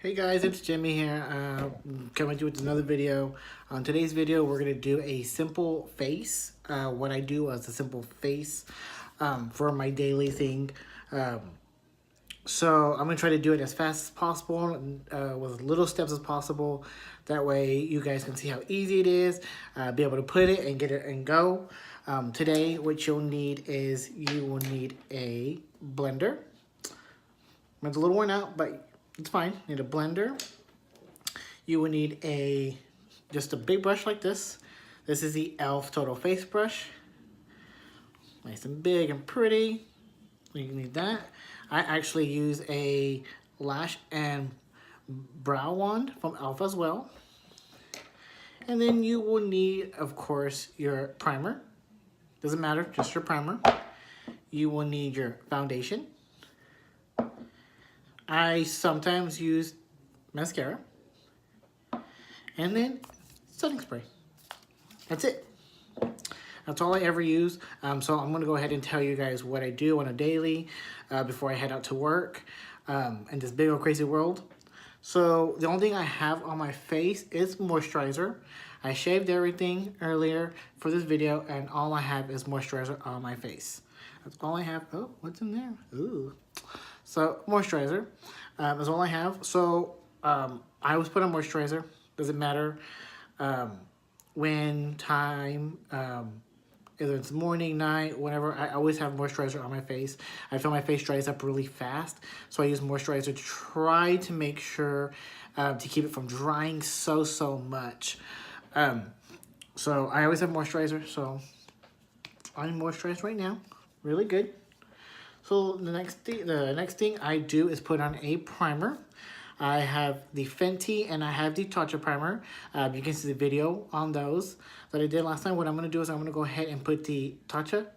Hey guys, it's Jimmy here, coming to you with another video. On today's video, we're going to do a simple face. What I do as a simple face for my daily thing. So I'm going to try to do it as fast as possible, with little steps as possible. That way you guys can see how easy it is, be able to put it and get it and go. Today, what you'll need is you will need a blender. It's a little worn out, but it's fine. You need a blender. You will need just a big brush like this. This is the e.l.f. Total Face Brush. Nice and big and pretty. You need that. I actually use a lash and brow wand from e.l.f. as well. And then you will need, of course, your primer. Doesn't matter, just your primer. You will need your foundation. I sometimes use mascara. And then setting spray. That's it. That's all I ever use. So I'm going to go ahead and tell you guys what I do on a daily before I head out to work in this big old crazy world. So the only thing I have on my face is moisturizer. I shaved everything earlier for this video, and all I have is moisturizer on my face. That's all I have. Oh, what's in there? Ooh. So moisturizer is all I have. So I always put on moisturizer. Doesn't matter when time, either it's morning, night, whatever. I always have moisturizer on my face. I feel my face dries up really fast, so I use moisturizer to try to make sure to keep it from drying so much. So I always have moisturizer. So I'm moisturized right now, really good. So the next thing I do is put on a primer. I have the Fenty and I have the Tatcha primer. You can see the video on those that I did last time. What I'm going to do is I'm going to go ahead and put the Tatcha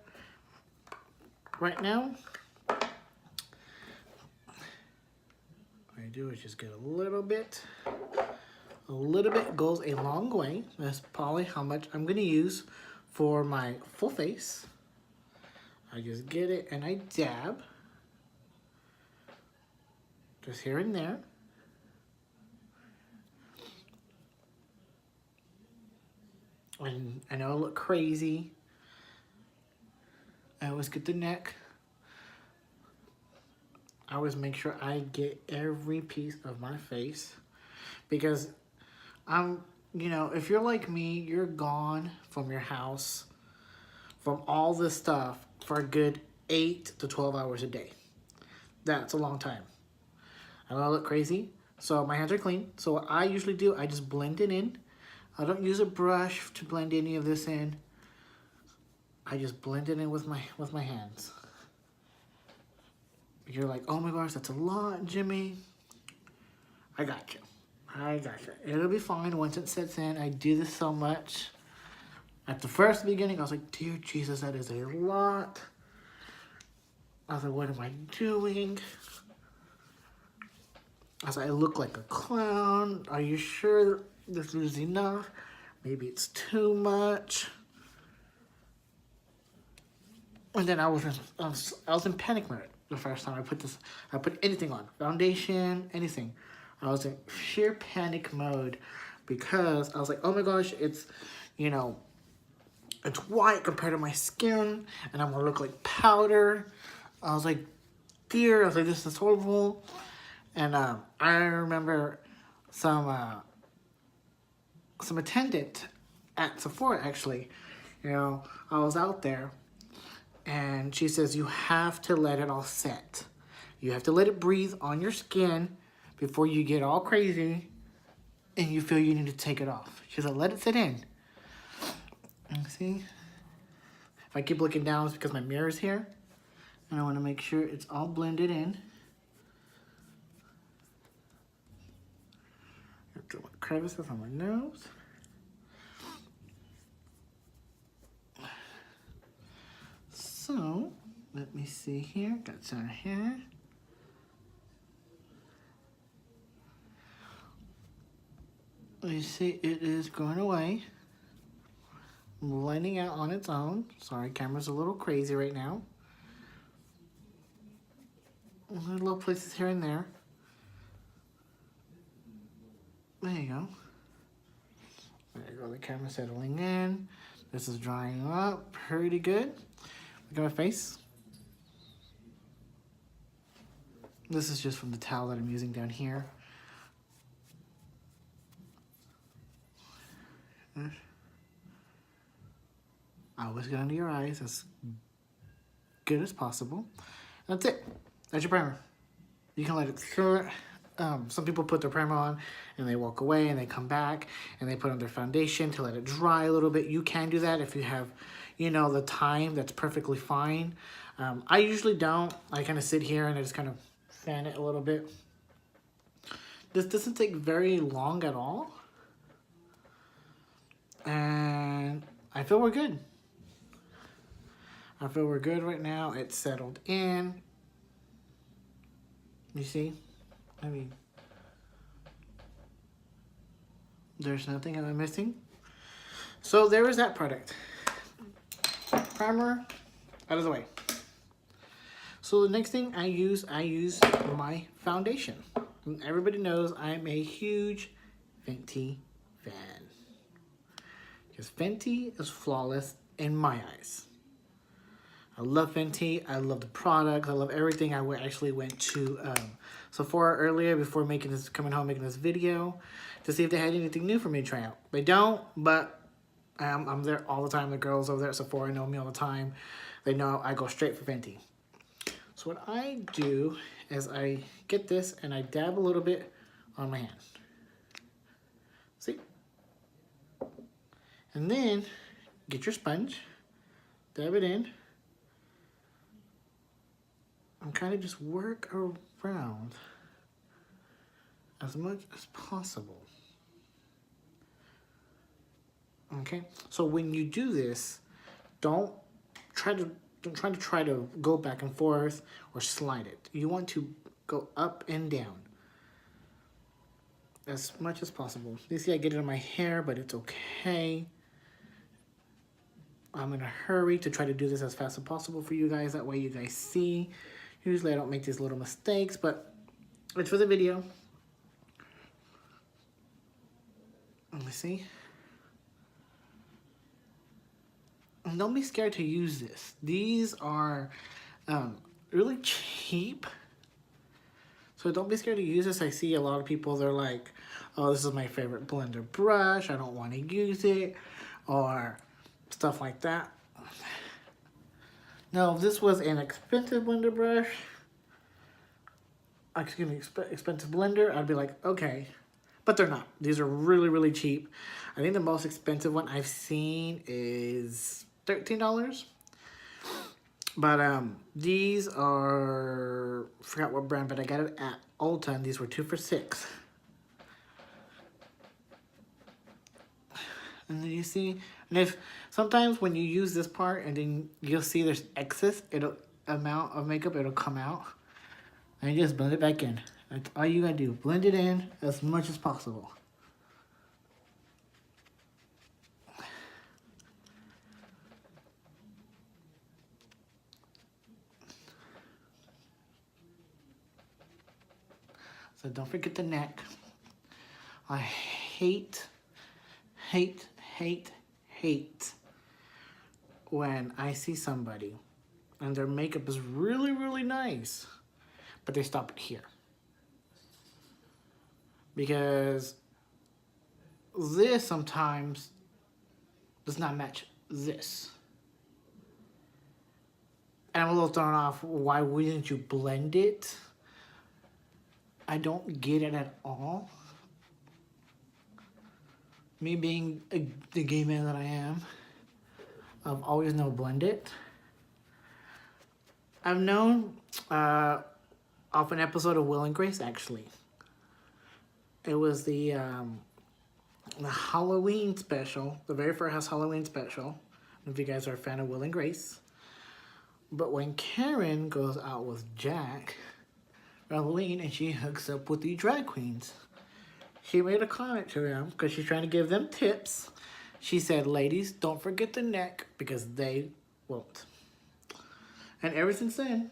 right now. What I do is just get a little bit. A little bit goes a long way. That's probably how much I'm going to use for my full face. I just get it and I dab. Just here and there. And I know I look crazy. I always get the neck. I always make sure I get every piece of my face. Because if you're like me, you're gone from your house, from all this stuff, for a good 8 to 12 hours a day. That's a long time. I know I look crazy, so my hands are clean. So what I usually do, I just blend it in. I don't use a brush to blend any of this in. I just blend it in with my hands. You're like, oh my gosh, that's a lot, Jimmy. I got you. I got you. It'll be fine once it sets in. I do this so much. At the first beginning, I was like, dear Jesus, that is a lot. I was like, what am I doing? I was like, I look like a clown. Are you sure this is enough? Maybe it's too much. And then I was in panic mode the first time I put anything on. Foundation, anything. I was in sheer panic mode because I was like, oh my gosh, it's white compared to my skin, and I'm gonna look like powder. I was like, dear, I was like, this is horrible. And I remember some attendant at Sephora, actually. I was out there, and she says, you have to let it all set. You have to let it breathe on your skin before you get all crazy and you feel you need to take it off. She said, let it sit in. And see? If I keep looking down, it's because my mirror's here. And I want to make sure it's all blended in. Draw crevices on my nose. So, let me see here. Got some here. You see, it is going away. Blending out on its own. Sorry, camera's a little crazy right now. Little places here and there. There you go. There you go, the camera settling in. This is drying up pretty good. Look at my face. This is just from the towel that I'm using down here. Always get under your eyes as good as possible. That's it. That's your primer. You can let it cure. Some people put their primer on and they walk away and they come back and they put on their foundation to let it dry a little bit. You can do that if you have, you know, the time. That's perfectly fine. I usually don't. I kind of sit here and I just kind of fan it a little bit. This doesn't take very long at all. And I feel we're good. I feel we're good right now. It's settled in. You see? I mean, there's nothing I'm missing. So there is that product. Primer out of the way. So the next thing I use my foundation. And everybody knows I'm a huge Fenty fan. Because Fenty is flawless in my eyes. I love Fenty. I love the product. I love everything. I actually went to Sephora earlier before coming home making this video to see if they had anything new for me to try out. They don't, but I'm there all the time. The girls over there at Sephora know me all the time. They know I go straight for Fenty. So what I do is I get this and I dab a little bit on my hand. See? And then get your sponge, dab it in, and kind of just work around as much as possible. Okay? So when you do this, don't try to go back and forth or slide it. You want to go up and down as much as possible. You see I get it in my hair, but it's okay. I'm in a hurry to try to do this as fast as possible for you guys. That way you guys see. Usually I don't make these little mistakes, but it's for the video. Let me see. And don't be scared to use this. These are really cheap. So don't be scared to use this. I see a lot of people, they're like, oh, this is my favorite blender brush. I don't want to use it. Or stuff like that. Now, if this was an expensive blender brush, excuse me, expensive blender, I'd be like, okay. But they're not. These are really, really cheap. I think the most expensive one I've seen is $13. But these are, I forgot what brand, but I got it at Ulta, and these were 2 for $6. And then you see, and if sometimes when you use this part and then you'll see there's excess amount of makeup, it'll come out. And you just blend it back in. That's all you gotta do. Blend it in as much as possible. So don't forget the neck. I hate when I see somebody and their makeup is really, really nice, but they stop it here. Because this sometimes does not match this. And I'm a little thrown off. Why wouldn't you blend it? I don't get it at all. Me being the gay man that I am, I've always known blend it. I've known off an episode of Will and Grace, actually. It was the Halloween special, the very first Halloween special. I don't know if you guys are a fan of Will and Grace. But when Karen goes out with Jack, Halloween, and she hooks up with the drag queens, she made a comment to them because she's trying to give them tips. She said, ladies, don't forget the neck because they won't. And ever since then,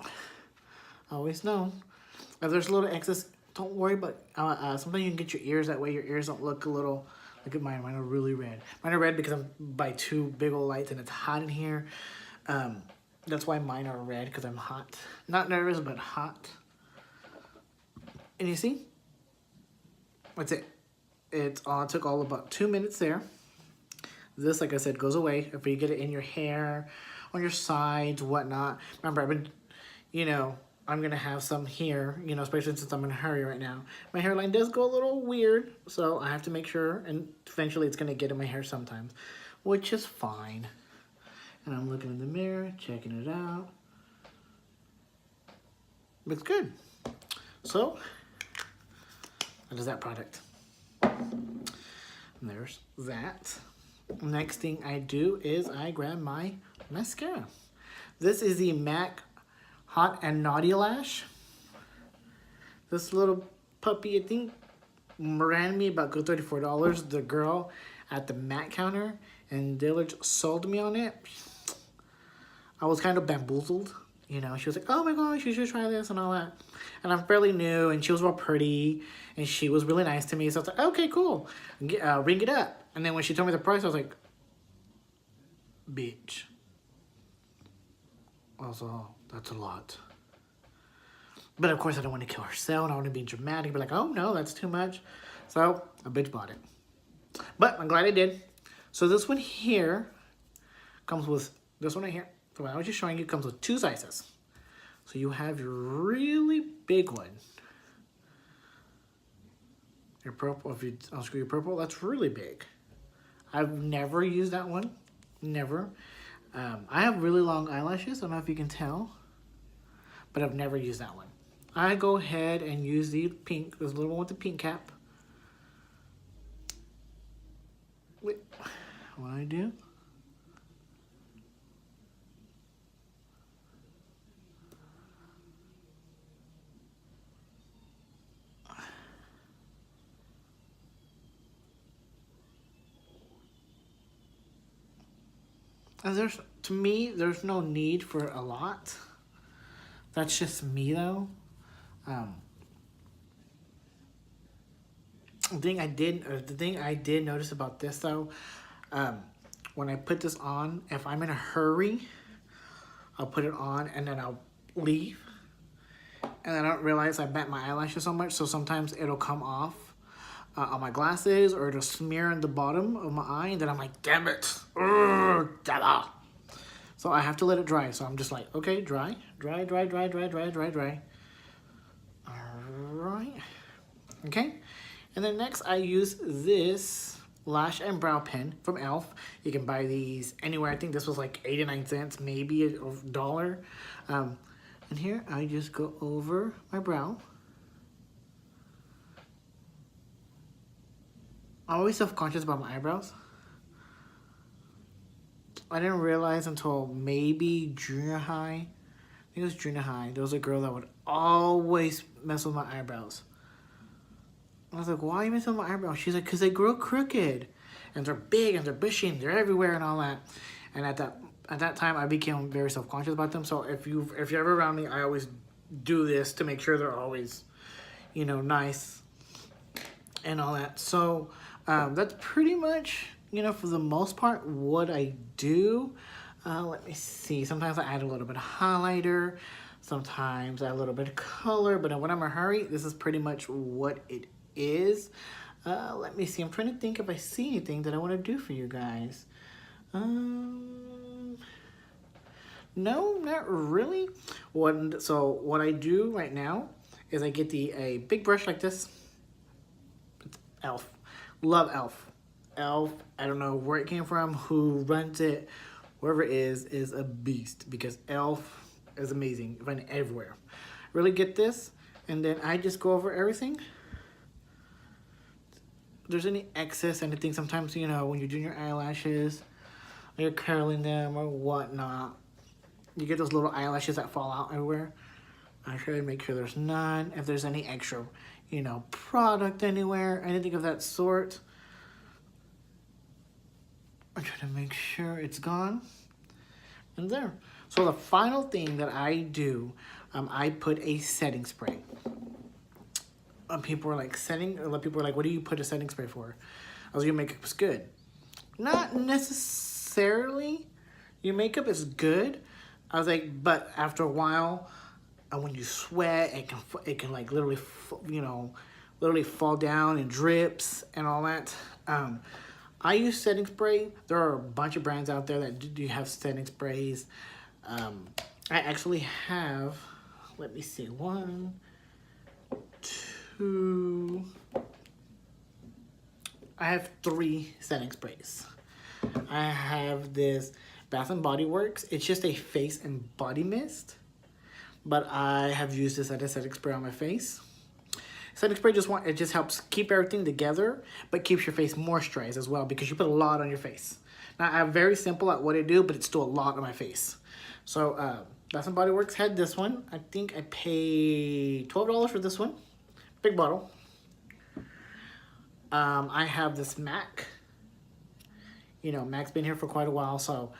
I always know if there's a little excess don't worry about, sometimes you can get your ears, that way your ears don't look a little, look at mine, mine are really red. Mine are red because I'm by two big old lights and it's hot in here. That's why mine are red, because I'm hot. Not nervous, but hot. And you see? That's it. It took all about 2 minutes there. This, like I said, goes away if you get it in your hair, on your sides, whatnot. Remember, I've been, you know, I'm going to have some here, you know, especially since I'm in a hurry right now. My hairline does go a little weird, so I have to make sure, and eventually it's going to get in my hair sometimes, which is fine. And I'm looking in the mirror, checking it out. Looks good. So, that is that product. And there's that. Next thing I do is I grab my mascara. This is the MAC Hot and Naughty Lash. This little puppy, I think, ran me about good $34. The girl at the MAC counter and Dillard sold me on it. I was kind of bamboozled. You know, she was like, oh my gosh, you should try this and all that. And I'm fairly new, and she was real pretty, and she was really nice to me. So I was like, okay, cool. Ring it up. And then when she told me the price, I was like, bitch. Also, that's a lot. But of course, I don't want to kill her sale. I don't want to be dramatic, be like, oh no, that's too much. So I bitch bought it. But I'm glad I did. So this one here comes with, this one right here, the one I was just showing you, comes with 2 sizes. So you have your really big one. Your purple, if you unscrew your purple, that's really big. I've never used that one, never. I have really long eyelashes, I don't know if you can tell, but I've never used that one. I go ahead and use the pink, this little one with the pink cap. Wait, what I do? And to me, there's no need for a lot. That's just me, though. The thing I did notice about this, though, when I put this on, if I'm in a hurry, I'll put it on and then I'll leave, and I don't realize I bent my eyelashes so much, so sometimes it'll come off on my glasses, or it'll smear on the bottom of my eye, and then I'm like, damn it, damn it. So I have to let it dry. So I'm just like, okay, dry. All right. Okay. And then next I use this lash and brow pen from e.l.f. You can buy these anywhere. I think this was like 89 cents, maybe a dollar. And here I just go over my brow. I'm always self-conscious about my eyebrows. I didn't realize until maybe junior high. I think it was junior high. There was a girl that would always mess with my eyebrows. I was like, why are you messing with my eyebrows? She's like, because they grow crooked. And they're big and they're bushy and they're everywhere and all that. And at that time, I became very self-conscious about them. So if you're ever around me, I always do this to make sure they're always, you know, nice and all that. So that's pretty much, you know, for the most part, what I do. Let me see. Sometimes I add a little bit of highlighter. Sometimes I add a little bit of color. But when I'm in a hurry, this is pretty much what it is. Let me see. I'm trying to think if I see anything that I want to do for you guys. No, not really. So what I do right now is I get a big brush like this. It's e.l.f. Love e.l.f. e.l.f. I don't know where it came from, who runs it, whoever it is a beast, because e.l.f. is amazing. You find it everywhere. Really get this, and then I just go over everything. If there's any excess, anything, sometimes, you know, when you're doing your eyelashes, or you're curling them or whatnot, you get those little eyelashes that fall out everywhere. I try to make sure there's none. If there's any extra, you know, product anywhere, anything of that sort, I try to make sure it's gone. And there. So the final thing that I do, I put a setting spray. people were like, people were like, what do you put a setting spray for? I was like, your makeup is good. Not necessarily your makeup is good. I was like, but after a while, when you sweat, it can like literally, literally fall down and drips and all that. I use setting spray. There are a bunch of brands out there that do have setting sprays. I actually have, let me see, 1, 2, I have 3 setting sprays. I have this Bath and Body Works. It's just a face and body mist, but I have used this as a setting spray on my face. Setting spray just helps keep everything together, but keeps your face moisturized as well because you put a lot on your face. Now I'm very simple at what I do, but it's still a lot on my face. So Bath and Body Works had this one. I think I paid $12 for this one. Big bottle. I have this MAC. MAC's been here for quite a while, so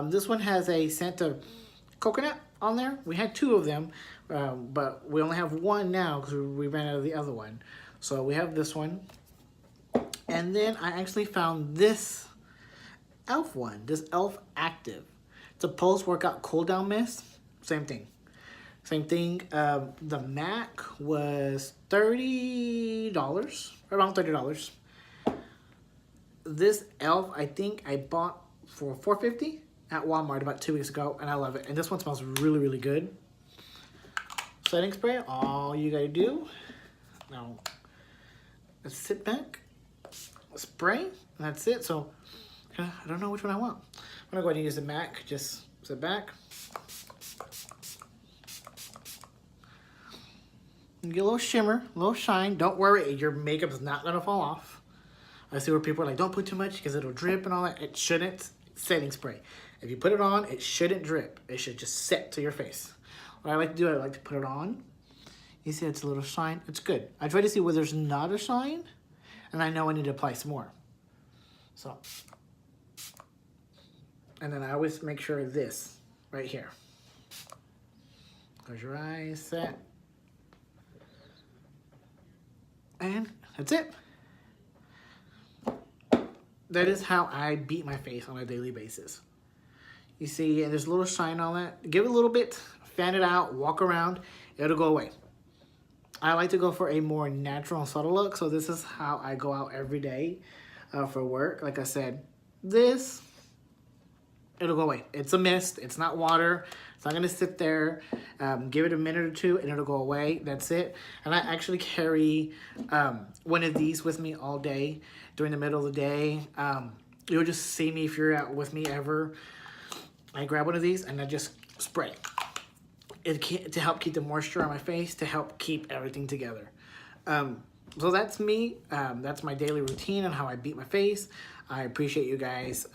this one has a scent of coconut on there. We had 2 of them, but we only have 1 now because we ran out of the other one. So we have this one. And then I actually found this e.l.f. one, this e.l.f. Active. It's a post-workout cool-down mist. Same thing. The MAC was $30, around $30. This e.l.f. I think I bought for $4.50 at Walmart about 2 weeks ago, and I love it. And this one smells really, really good. Setting spray, all you gotta do, now, let's sit back, spray, and that's it. So, I don't know which one I want. I'm gonna go ahead and use the MAC, just sit back. And get a little shimmer, a little shine. Don't worry, your makeup is not gonna fall off. I see where people are like, don't put too much because it'll drip and all that. It shouldn't. Setting spray. If you put it on, it shouldn't drip. It should just set to your face. What I like to do, I like to put it on. You see it's a little shine. It's good. I try to see where there's not a shine, and I know I need to apply some more. So, and then I always make sure this right here. Close your eyes, set. And that's it. That is how I beat my face on a daily basis. You see, and there's a little shine on that. Give it a little bit, fan it out, walk around, it'll go away. I like to go for a more natural and subtle look, so this is how I go out every day for work. Like I said, it'll go away. It's a mist, it's not water, it's not gonna sit there. Give it a minute or 2 and it'll go away, that's it. And I actually carry one of these with me all day during the middle of the day. You'll just see me if you're out with me ever. I grab one of these and I just spray it to help keep the moisture on my face, to help keep everything together. So that's me. That's my daily routine and how I beat my face. I appreciate you guys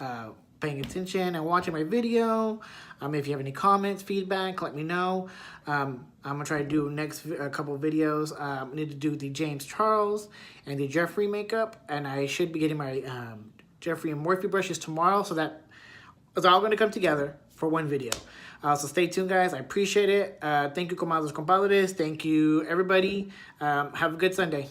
paying attention and watching my video. If you have any comments, feedback, let me know. I'm gonna try to do next couple of videos. I need to do the James Charles and the Jeffree makeup, and I should be getting my Jeffree and Morphe brushes tomorrow, so that it's all gonna come together for one video. So stay tuned, guys. I appreciate it. Thank you, comadres, compadres. Thank you, everybody. Have a good Sunday.